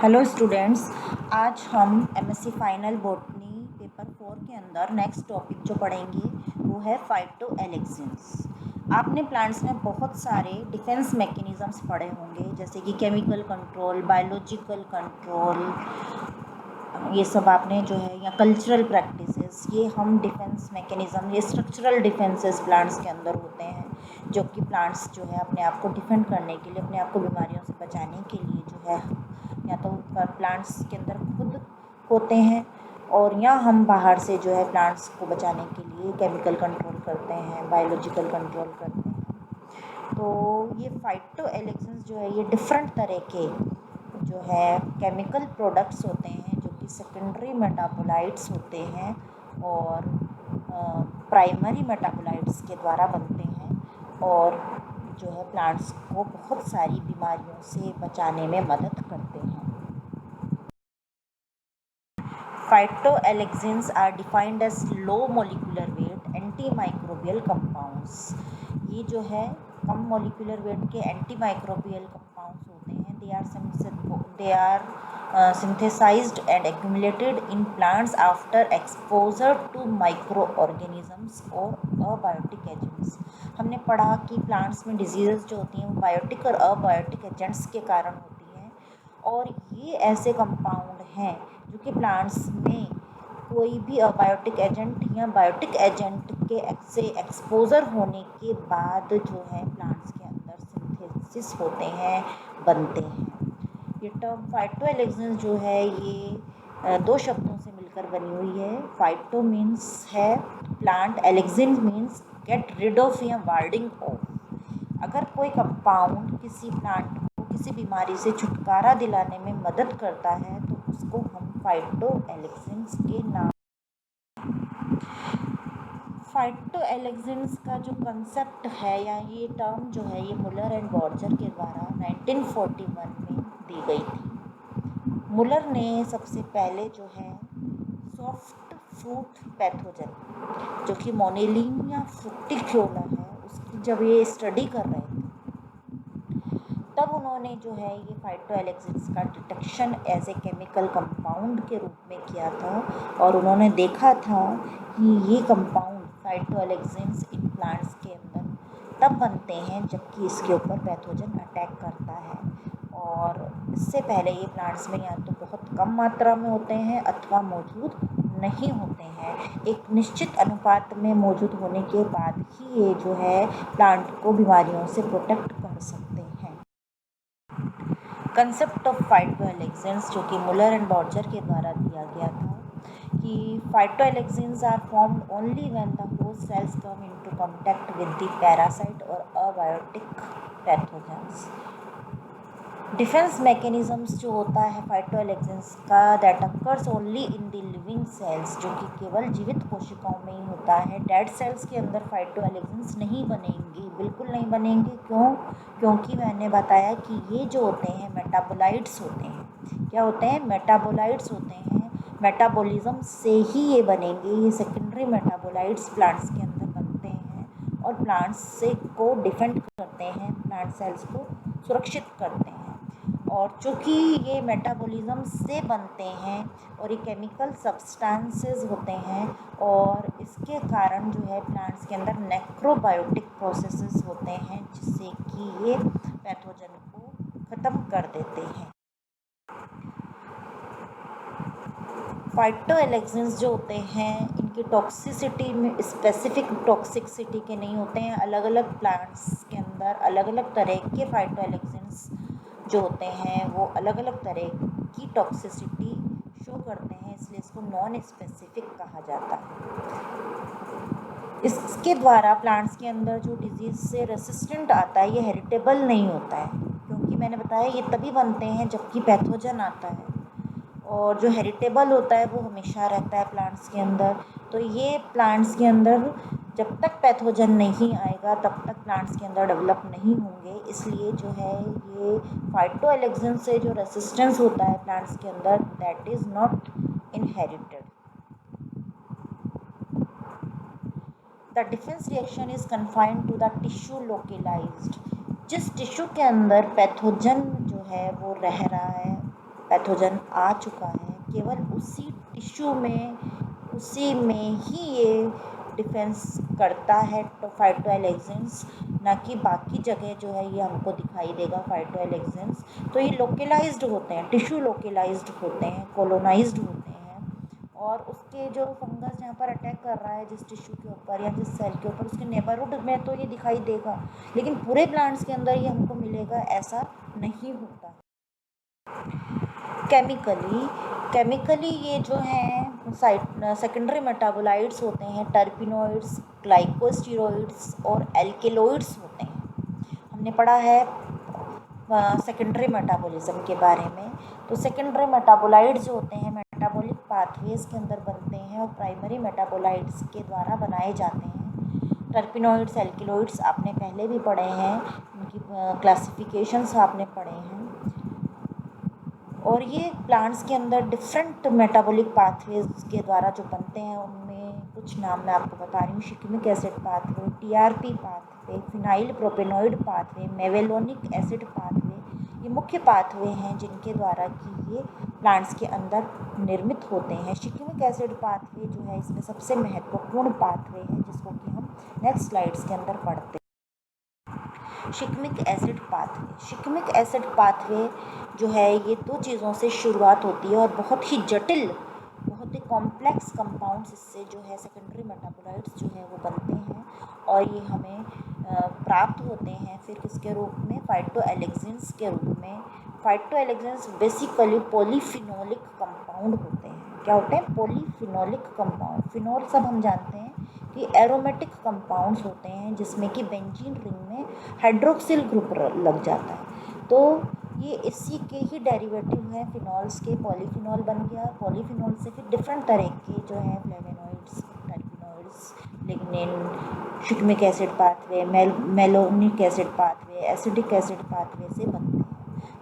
Hello students, आज हम MSc final botany paper 4 के अंदर नेक्स्ट टॉपिक जो पढ़ेंगे वो है फाइटोएलेक्सिन्स। आपने प्लांट्स में बहुत सारे डिफेंस मैकेनिज़म्स पढ़े होंगे, जैसे कि केमिकल कंट्रोल, बायोलॉजिकल कंट्रोल, ये सब आपने जो है, या कल्चरल प्रैक्टिसेस, ये हम डिफेंस मैकेनिज़्म, ये स्ट्रक्चरल डिफेंसेस प्लांट्स के अंदर होते हैं, जो कि प्लांट्स जो है अपने आप को डिफेंड करने के लिए, अपने आप को बीमारियों से बचाने के लिए जो है, या तो प्लांट्स के अंदर खुद होते हैं और या हम बाहर से जो है प्लांट्स को बचाने के लिए केमिकल कंट्रोल करते हैं, बायोलॉजिकल कंट्रोल करते हैं। तो ये फाइटोएलेक्सिन्स जो है, ये डिफरेंट तरह के जो है केमिकल प्रोडक्ट्स होते हैं, जो कि सेकेंडरी मेटाबोलाइट्स होते हैं और प्राइमरी मेटाबोलाइट्स के द्वारा बनते हैं, और जो है प्लांट्स को बहुत सारी बीमारियों से बचाने में मदद करते हैं। Phytoalexins are defined as low molecular weight anti microbial compounds. ये जो है कम मोलिकुलर वेट के एंटी माइक्रोबियल कंपाउंड्स होते हैं। They are synthesized and accumulated in plants after exposure to microorganisms or abiotic agents। हमने पढ़ा कि प्लांट्स में डिजीज़ जो होती हैं वो बायोटिक और अबायोटिक एजेंट्स के कारण होती हैं, और ये ऐसे कंपाउंड हैं जो कि प्लांट्स में कोई भी अबायोटिक एजेंट या बायोटिक एजेंट के से एक्सपोज़र होने के बाद जो है प्लांट्स के अंदर सिंथेसिस होते हैं, बनते हैं। ये टर्म फाइटोएलेक्सिन्स जो है ये दो शब्दों से मिलकर बनी हुई है। फाइटो मीन्स है plant, alexin means get rid of या वार्डिंग ऑफ। अगर कोई कंपाउंड किसी प्लांट को किसी बीमारी से छुटकारा दिलाने में मदद करता है तो उसको हम फाइटोएलेक्सिन्स के नाम। फाइटोएलेक्सिन्स का जो कंसेप्ट है या ये टर्म जो है, ये मुलर एंड बॉर्जर के द्वारा 1941 में दी गई थी। मुलर ने सबसे पहले जो है सॉफ्ट फ्रूट पैथोजन, जो कि मोनेलिनिया फ्रुक्टिक्योला है, उसकी जब ये स्टडी कर रहे थे तब उन्होंने जो है ये फाइटोएलेक्सिन्स का detection as a chemical compound के रूप में किया था, और उन्होंने देखा था कि ये कंपाउंड फाइटोएलेक्सिन्स इन प्लांट्स के अंदर तब बनते हैं जबकि इसके ऊपर पैथोजन अटैक करता है, और इससे पहले ये प्लांट्स में या तो बहुत कम मात्रा में होते हैं अथवा मौजूद नहीं होते हैं। एक निश्चित अनुपात में मौजूद होने के बाद ही ये जो है प्लांट को बीमारियों से प्रोटेक्ट कर सकते हैं। कंसेप्ट ऑफ फाइटोएलेक्सिन्स जो कि मुलर एंड बॉर्जर के द्वारा दिया गया था कि phytoalexins are formed only when the host cells come into contact with the parasite और अबायोटिक पैथोजेंस। डिफेंस मैकेनिज़म्स जो होता है फाइटोएलेक्सिन्स का, that occurs only in the living cells, जो कि केवल जीवित कोशिकाओं में ही होता है। डेड सेल्स के अंदर फाइटोएलेक्सिन्स नहीं बनेंगे, बिल्कुल नहीं बनेंगे। क्यों? क्योंकि मैंने बताया कि ये जो होते हैं मेटाबोलाइट्स होते हैं। क्या होते हैं? मेटाबोलाइट्स होते हैं। मेटाबॉलिज्म से ही ये बनेंगे। ये सेकेंडरी मेटाबोलाइट्स प्लांट्स के अंदर बनते हैं और प्लांट्स से को डिफेंड करते हैं, प्लांट सेल्स को सुरक्षित करते हैं। और चूँकि ये मेटाबॉलिज्म से बनते हैं और ये केमिकल सब्सटेंसेस होते हैं, और इसके कारण जो है प्लांट्स के अंदर नेक्रोबायोटिक प्रोसेसेस होते हैं, जिससे कि ये पैथोजन को ख़त्म कर देते हैं। फाइटोएलेक्सिन्स जो होते हैं इनकी टॉक्सिसिटी में स्पेसिफिक टॉक्सिसिटी के नहीं होते हैं। अलग अलग प्लांट्स के अंदर अलग अलग तरह के फाइटोएलेक्सिन्स जो होते हैं वो अलग अलग तरह की टॉक्सिसिटी शो करते हैं, इसलिए इसको नॉन स्पेसिफिक कहा जाता है। इसके द्वारा प्लांट्स के अंदर जो डिजीज़ से रेसिस्टेंट आता है ये हेरिटेबल नहीं होता है, क्योंकि मैंने बताया ये तभी बनते हैं जबकि पैथोजन आता है, और जो हेरिटेबल होता है वो हमेशा रहता है प्लांट्स के अंदर। तो ये प्लांट्स के अंदर जब तक पैथोजन नहीं आएगा तब तक प्लांट्स के अंदर डेवलप नहीं होंगे, इसलिए जो है ये फाइटोएलेक्सिन्स से जो रेसिस्टेंस होता है प्लांट्स के अंदर, that is not inherited. The defence reaction is confined to the tissue localised. जिस टिश्यू के अंदर पैथोजन जो है वो रह रहा है पैथोजन आ चुका है, केवल उसी टिश्यू में, उसी में ही ये डिफेंस करता है तो फाइटोएलेक्सेंस, ना कि बाकी जगह जो है ये हमको दिखाई देगा फाइटोएलेक्सेंस। तो ये लोकेलाइज्ड होते हैं, टिश्यू लोकेलाइज्ड होते हैं, कोलोनाइज्ड होते हैं, और उसके जो फंगस जहाँ पर अटैक कर रहा है जिस टिश्यू के ऊपर या जिस सेल के ऊपर, उसके नेबरहुड में तो ये दिखाई देगा, लेकिन पूरे प्लांट्स के अंदर ये हमको मिलेगा ऐसा नहीं होता। केमिकली ये जो हैं सेकेंडरी मेटाबोलाइट्स होते हैं, टर्पिनोइड्स, ग्लाइकोस्टेरॉइड्स और एल्केलॉइड्स होते हैं। हमने पढ़ा है सेकेंडरी मेटाबॉलिज्म के बारे में। तो सेकेंडरी मेटाबोलाइट्स जो होते हैं मेटाबॉलिक पाथवेज के अंदर बनते हैं और प्राइमरी मेटाबोलाइट्स के द्वारा बनाए जाते हैं। टर्पिनोइड्स, एल्केलॉइड्स आपने पहले भी पढ़े हैं, उनकी क्लासिफिकेशंस आपने पढ़े हैं। और ये प्लांट्स के अंदर डिफरेंट मेटाबॉलिक पाथवेज के द्वारा जो बनते हैं, उनमें कुछ नाम मैं आपको बता रही हूँ। Shikimic acid pathway, TRP pathway, phenylpropanoid pathway, mevalonic acid pathway, ये मुख्य पाथवे हैं जिनके द्वारा कि ये प्लांट्स के अंदर निर्मित होते हैं। शिकमिक एसिड पाथवे जो है इसमें सबसे महत्वपूर्ण पाथवे है, जिसको कि हम नेक्स्ट स्लाइड्स के अंदर पढ़ते हैं। शिकमिक एसिड पाथवे जो है ये दो चीज़ों से शुरुआत होती है और बहुत ही जटिल, बहुत ही कॉम्प्लेक्स कंपाउंड्स इससे जो है सेकेंडरी मेटाबोलाइट्स जो है वो बनते हैं, और ये हमें प्राप्त होते हैं फिर किसके रूप में, फाइटोएलेक्सेंस के रूप में। फाइटोएलेक्सेंस बेसिकली पॉलीफिनोलिक कंपाउंड होते हैं। क्या होते हैं? Polyphenolic compound. फिनोल सब हम जानते हैं कि एरोमेटिक कंपाउंड्स होते हैं जिसमें कि बेंजीन रिंग में हाइड्रोक्सिल ग्रुप लग जाता है। तो ये इसी के ही डेरिवेटिव हैं फिनॉल्स के। पॉलीफिनॉल बन गया, पॉलीफिनॉल से फिर डिफरेंट तरह के जो हैं flavonoids, terpenoids, lignin, shikimic acid pathway, malonic acid pathway, acidic acid pathway से बनते हैं।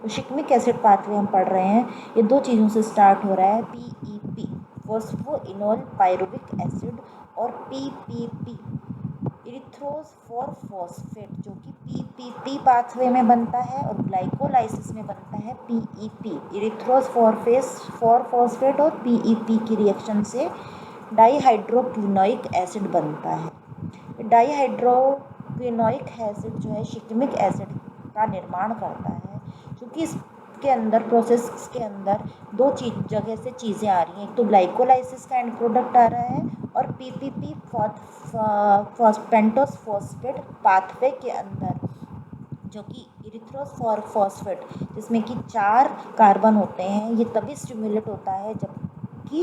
तो शिकमिक एसिड पाथवे हम पढ़ रहे हैं, ये दो चीज़ों से स्टार्ट हो रहा है, PEP फॉस्फोइनोल पायरुविक एसिड, और PPP इरिथ्रोज फॉर फॉस्फेट जो कि PPP पाथवे में बनता है, और ग्लाइकोलाइसिस में बनता है PEP, इरिथ्रोज फॉर फॉस्फेट, और PEP की रिएक्शन से डाईहाइड्रोक्विनोइक एसिड बनता है। डाईहाइड्रोक्विनोइक एसिड जो है शिकमिक एसिड का निर्माण करता है, क्योंकि इसके अंदर प्रोसेस के अंदर दो जगह से चीज़ें आ रही हैं। एक तो ग्लाइकोलाइसिस का एंड प्रोडक्ट आ रहा है, और PPP पेंटोस फॉस्फेट पाथवे के अंदर जो कि इरिथ्रोज फॉर फॉस्फेट, जिसमें कि 4 कार्बन होते हैं, ये तभी स्टिमुलेट होता है जबकि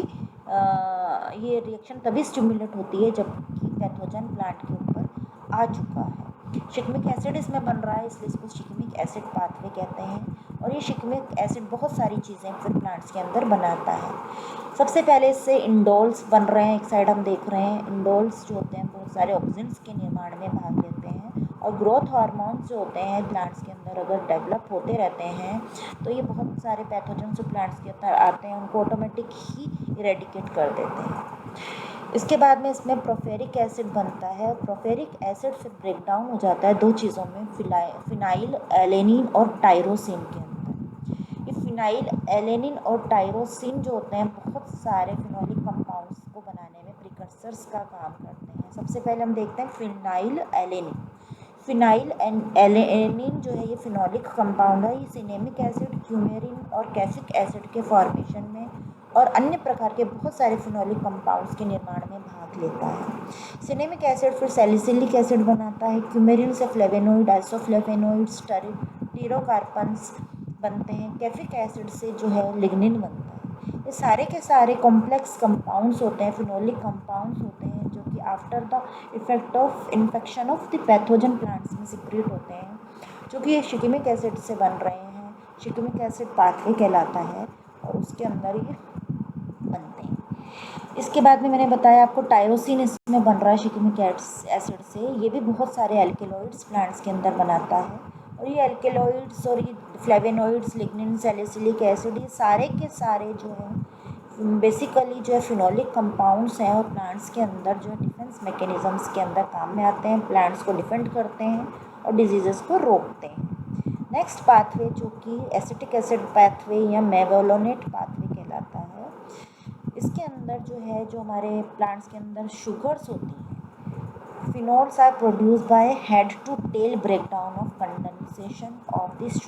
ये रिएक्शन तभी स्टिमुलेट होती है जबकि पैथोजन प्लांट के ऊपर आ चुका है। शिकमिक एसिड इसमें बन रहा है, इसलिए इसको शिकमिक एसिड पाथवे कहते हैं। और ये शिकमिक एसिड बहुत सारी चीज़ें फिर प्लांट्स के अंदर बनाता है। सबसे पहले इससे इंडोल्स बन रहे हैं, एक साइड हम देख रहे हैं। इंडोल्स जो होते हैं बहुत सारे ऑक्सीजन्स के निर्माण में भाग लेते हैं, और ग्रोथ हार्मोन्स जो होते हैं प्लांट्स के अंदर अगर डेवलप होते रहते हैं तो ये बहुत सारे पैथोजन जो प्लांट्स के अंदर आते हैं उनको ऑटोमेटिक ही इरेडिकेट कर देते हैं। इसके बाद में इसमें प्रोफेरिक एसिड बनता है। प्रोफेरिक एसिड फिर ब्रेक डाउन हो जाता है दो चीज़ों में, फिनाइल एलेनिन और टायरोसिन के अंदर। ये फिनाइल एलेनिन और टायरोसिन जो होते हैं बहुत सारे फिनोलिक कंपाउंड्स को बनाने में प्रिकर्सर्स का काम करते हैं। सबसे पहले हम देखते हैं फिनाइल एलेनिन जो है ये फिनोलिक कंपाउंड है। ये सिनेमिक एसिड, क्यूमेरिन और कैफिक एसिड के फॉर्मेशन में और अन्य प्रकार के बहुत सारे फिनोलिक कंपाउंड्स के निर्माण में भाग लेता है। सिनेमिक एसिड फिर सैलिसिलिक एसिड बनाता है। क्यूमेरिन से फ्लेवेनोइड, आइसोफ्लेवेनोइड्स, टीरोकार्पन्स बनते हैं। कैफिक एसिड से जो है लिग्निन बनता है। ये सारे के सारे कॉम्प्लेक्स कंपाउंड्स होते हैं, फिनोलिक कंपाउंड्स होते हैं, जो कि after the effect of infection of the pathogen plants में सिक्रेट होते हैं, जो कि ये शिकमिक एसिड से बन रहे हैं। शिकमिक एसिड पाथवे कहलाता है और उसके अंदर ये बनते हैं। इसके बाद में मैंने बताया आपको टायरोसिन इसमें बन रहा है शिकमिक एसिड से। ये भी बहुत सारे एल्केलॉइड्स प्लांट्स के अंदर बनाता है, और ये एल्केलॉइड्स और ये फ्लेवेनोइड्स, लिग्निन, सैलिसिलिक एसिड, ये सारे के सारे जो है बेसिकली जो है फिनोलिक कंपाउंड्स हैं, और प्लांट्स के अंदर जो है डिफेंस मैकेनिज़म्स के अंदर काम में आते हैं। प्लांट्स को डिफेंड करते हैं और डिजीज़ेस को रोकते हैं। नेक्स्ट पाथवे जो कि एसिटिक एसिड पाथवे या मेवोलोनेट पाथवे कहलाता है, इसके अंदर जो है, जो हमारे प्लांट्स के अंदर शुगर्स होती हैं, phenols are produced by head to tail breakdown of condensation of these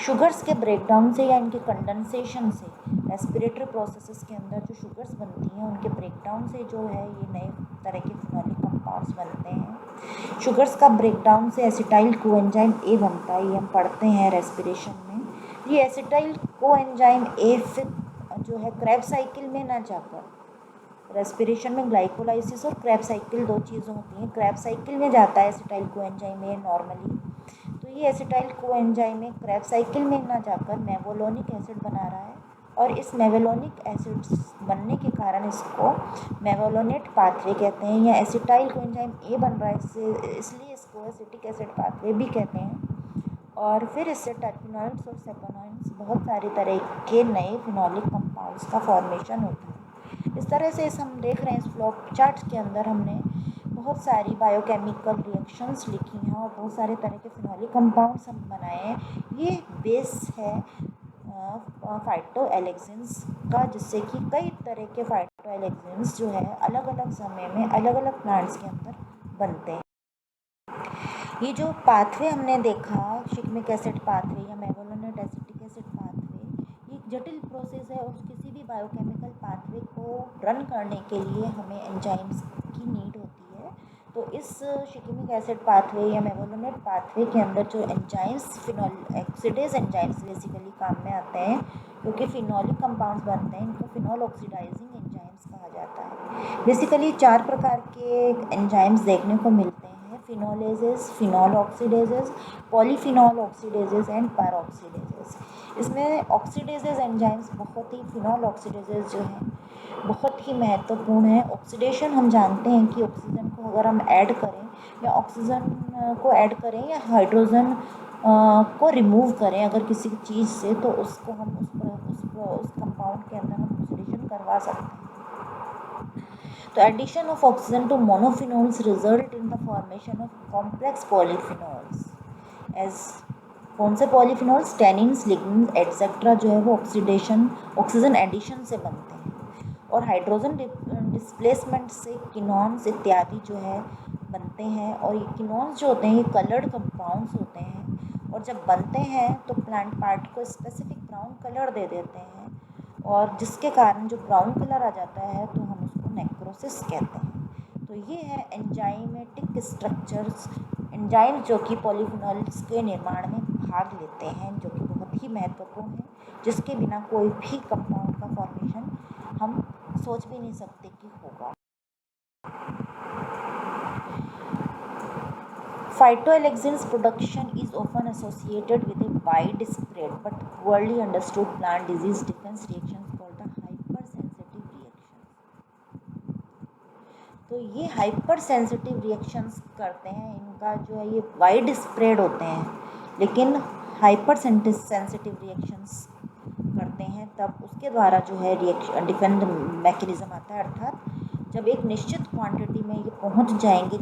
sugars के ब्रेकडाउन से या इनके कंडेंसेशन से, रेस्पिरेटरी प्रोसेसेस के अंदर जो शुगर्स बनती हैं उनके ब्रेकडाउन से जो है ये नए तरह के फिनोलिक कंपाउंड्स बनते हैं। शुगर्स का ब्रेकडाउन से एसिटाइल कोएंजाइम ए बनता है, ये हम पढ़ते हैं रेस्पिरेशन में। ये एसिटाइल कोएंजाइम ए फिर जो है क्रेब साइकिल में ना जाकर, रेस्पिरेशन में ग्लाइकोलाइसिस और क्रेब साइकिल दो चीज़ें होती हैं, क्रेब साइकिल में जाता है एसिटाइल कोएंजाइम ए नॉर्मली, तो ये acetyl coenzyme A Krebs cycle में ना जाकर मेवोलोनिक एसिड बना रहा है, और इस मेवोलोनिक एसिड बनने के कारण इसको मेवोलोनेट पाथवे कहते हैं, या एसिटाइल कोएंजाइम ए बन रहा है इसलिए इसको एसिटिक एसिड पाथवे भी कहते हैं। और फिर इससे टर्पेनॉइड्स और सेपोनॉइड्स, बहुत सारे तरह के नए फिनोलिक कंपाउंड्स का फॉर्मेशन होता है। इस तरह से हम देख रहे हैं इस फ्लो चार्ट के अंदर हमने बहुत सारी बायोकेमिकल रिएक्शंस लिखी हैं और बहुत सारे तरह के फिनोलिक कंपाउंड्स हम बनाए हैं। ये बेस है फाइटोएलेक्सिन्स का, जिससे कि कई तरह के फाइटोएलेक्सिन्स जो है अलग अलग समय में अलग अलग प्लांट्स के अंदर बनते हैं। ये जो पाथवे हमने देखा, शिकमिक एसिड पाथवे या मेवोलोनेट एसिटिक एसिड पाथवे, ये जटिल प्रोसेस है और किसी भी बायोकेमिकल पाथवे को रन करने के लिए हमें एंजाइम्स की नीड होती है। तो इस शिकमिक एसिड पाथवे या मेवोलोनेट पाथवे के अंदर जो enzymes, phenol oxidase enzymes basically काम में आते हैं, क्योंकि फिनोलिक कंपाउंड्स बनते हैं, इनको फिनोल ऑक्सीडाइजिंग एंजाइम्स कहा जाता है। बेसिकली 4 प्रकार के एंजाइम्स देखने को मिलते हैं, फिनोलेजेस, फिनोल ऑक्सीडेजेस, पॉलीफिनोल ऑक्सीडेजेस एंड पैरोक्सीडेजेस। इसमें ऑक्सीडेजेस एंजाइम्स बहुत ही, फिनोल ऑक्सीडेजेस जो हैं बहुत ही महत्वपूर्ण है। ऑक्सीडेशन हम जानते हैं कि ऑक्सीजन को अगर हम ऐड करें या ऑक्सीजन को ऐड करें या हाइड्रोजन को रिमूव करें अगर किसी चीज़ से, तो उसको हम उस कंपाउंड के अंदर हम ऑक्सीडेशन करवा सकते हैं। तो addition of oxygen to monophenols result in the formation of complex polyphenols. As कौन से पॉलीफिनोल्स? टेनिन्स, लिग्निन्स एटसेट्रा जो है वो ऑक्सीजन एडिशन से बनते हैं, और हाइड्रोजन डिस्प्लेसमेंट से किनोन्स इत्यादि जो है बनते हैं। और ये किनोन्स जो होते हैं ये कलर्ड कंपाउंड्स होते हैं, और जब बनते हैं तो प्लांट पार्ट को स्पेसिफिक ब्राउन कलर दे देते हैं, और जिसके कारण जो ब्राउन कलर आ जाता है तो हम उसको नेक्रोसिस कहते हैं। तो ये है एंजाइमेटिक स्ट्रक्चर्स, एंजाइम जो कि पॉलीफिनोल्स के निर्माण में भाग लेते हैं, जो कि बहुत ही महत्वपूर्ण है, जिसके बिना कोई भी कंपाउंड का फॉर्मेशन हम सोच भी नहीं सकते कि होगा। Phytoalexins production is often associated with a widespread but poorly understood plant disease defense reactions called the hypersensitive reactions। तो ये hypersensitive reactions करते हैं, इनका जो है ये वाइड स्प्रेड होते हैं, लेकिन hypersensitive reactions करते हैं तब उसके द्वारा जो है रिएक्शन डिफेंड मैकेनिज्म आता है, अर्थात जब एक निश्चित क्वांटिटी में ये पहुंच जाएंगे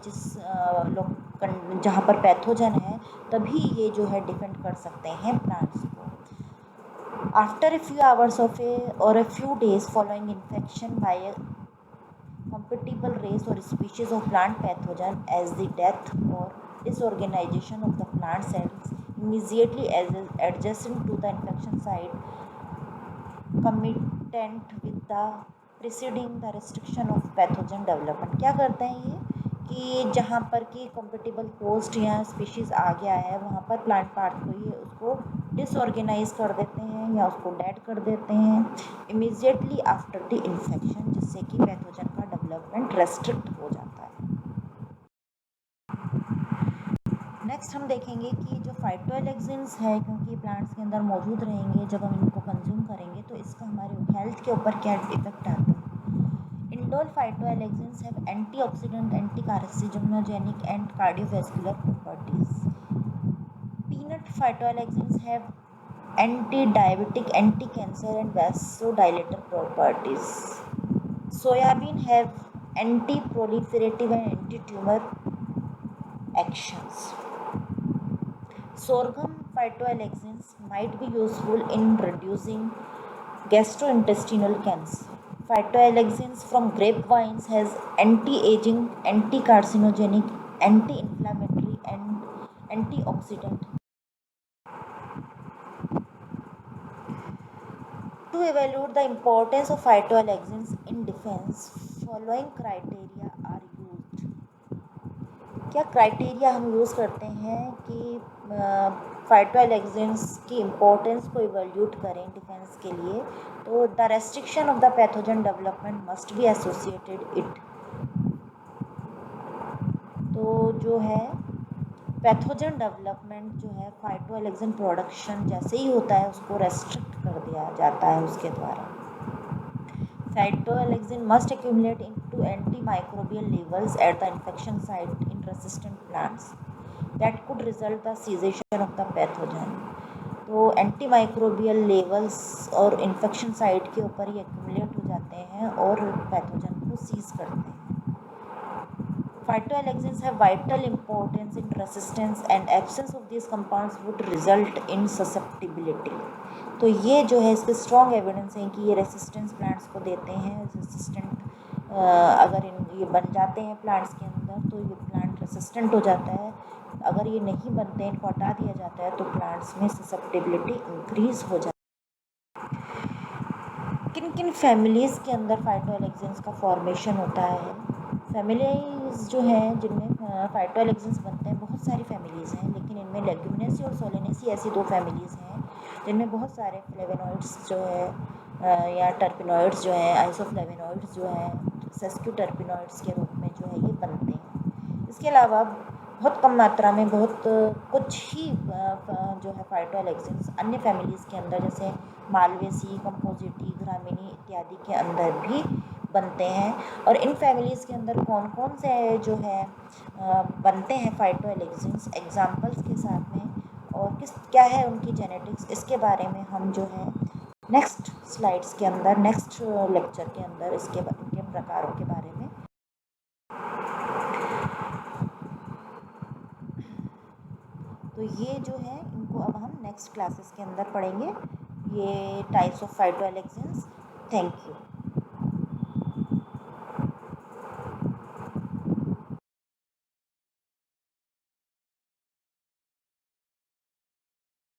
जहाँ पर पैथोजन है, तभी ये जो है डिफेंड कर सकते हैं प्लांट्स को। After a few hours of और a few days following infection by a compatible race or species of plant pathogen, as the death or disorganization of the plant cells immediately adjacent to the infection site commitant with the preceding the restriction of pathogen development। क्या करते हैं ये कि जहाँ पर कि compatible host या species आ गया है वहाँ पर प्लांट पार्ट को ये उसको डिसऑर्गेनाइज कर देते हैं या उसको डेड कर देते हैं इमीडिएटली आफ्टर द इन्फेक्शन, जिससे कि पैथोजन का डेवलपमेंट रेस्ट्रिक्ट हो जाता है। नेक्स्ट हम देखेंगे कि जो फाइटोएलेक्सिन्स है, क्योंकि प्लांट्स के अंदर मौजूद रहेंगे, जब हम इनको कंज्यूम करेंगे तो इसका हमारे हेल्थ के ऊपर क्या इफेक्ट आता है। Indole phytoalexins have antioxidant, anti carcinogenic and cardiovascular properties. Peanut phytoalexins have anti-diabetic, anti-cancer and vasodilator properties. Soybean have anti-proliferative and anti-tumor actions. Sorghum phytoalexins might be useful in reducing gastrointestinal cancer. Phytoalexins from grapevines has anti-aging, anti-carcinogenic, anti-inflammatory and antioxidant. To evaluate the importance of phytoalexins in defense, following criteria are used. क्या criteria हम use करते हैं कि फाइटोएलेक्जेंस की importance को evaluate करें defence के लिए? तो the restriction of the pathogen development must be associated it. तो जो है पैथोजन डेवलपमेंट जो है फाइटोएलेक्जिन प्रोडक्शन जैसे ही होता है उसको रेस्ट्रिक्ट कर दिया जाता है उसके द्वारा। Phytoalexin must accumulate into antimicrobial levels at the infection site in resistant plants that could result the cessation of the pathogen. तो एंटीमाइक्रोबियल लेवल्स और इन्फेक्शन साइट के ऊपर ही एक्यूमुलेट हो जाते हैं और पैथोजन को सीज करते हैं। Phytoalexins have vital importance in resistance and absence of these compounds would result in susceptibility. तो ये जो है इसके स्ट्रॉन्ग एविडेंस हैं कि ये रेसिस्टेंस प्लांट्स को देते हैं। रेसिस्टेंट अगर ये बन जाते हैं प्लांट्स के अंदर तो ये प्लांट रेसिस्टेंट हो जाता है। अगर ये नहीं बनते, इनको हटा दिया जाता है तो प्लांट्स में ससेप्टिबिलिटी इंक्रीज हो जाती है। किन किन फैमिलीज़ के अंदर फाइटोएलेक्जिन्स का फॉर्मेशन होता है? फैमिलीज़ जो हैं जिनमें फाइटोएलेक्जिन्स बनते हैं, बहुत सारी फैमिलीज़ हैं, लेकिन इनमें लेग्यूमिनेसी और सोलेनेसी ऐसी दो फैमिलीज़ हैं जिनमें बहुत सारे फ्लेवेनॉइड्स जो है या टर्पिनॉइड्स जो हैं, आइसोफ्लेवेनॉइड्स जो हैं सेस्क्यू टर्पिनॉइड्स के रूप में जो है ये बनते हैं। इसके अलावा बहुत कम मात्रा में बहुत कुछ ही जो है फाइटोएलेक्जिन्स अन्य फैमिलीज़ के अंदर जैसे मालवेसी, कंपोजिटी, ग्रामिनी इत्यादि के अंदर भी बनते हैं। और इन फैमिलीज़ के अंदर कौन कौन से जो है बनते हैं फाइटोएलेक्जिन्स एग्जाम्पल्स के साथ में और क्या है उनकी जेनेटिक्स, इसके बारे में हम जो है नेक्स्ट स्लाइड्स के अंदर, नेक्स्ट लेक्चर के अंदर इनके प्रकारों के बारे में तो ये जो है इनको अब हम नेक्स्ट क्लासेस के अंदर पढ़ेंगे, ये types of phytoalexins. Thank you.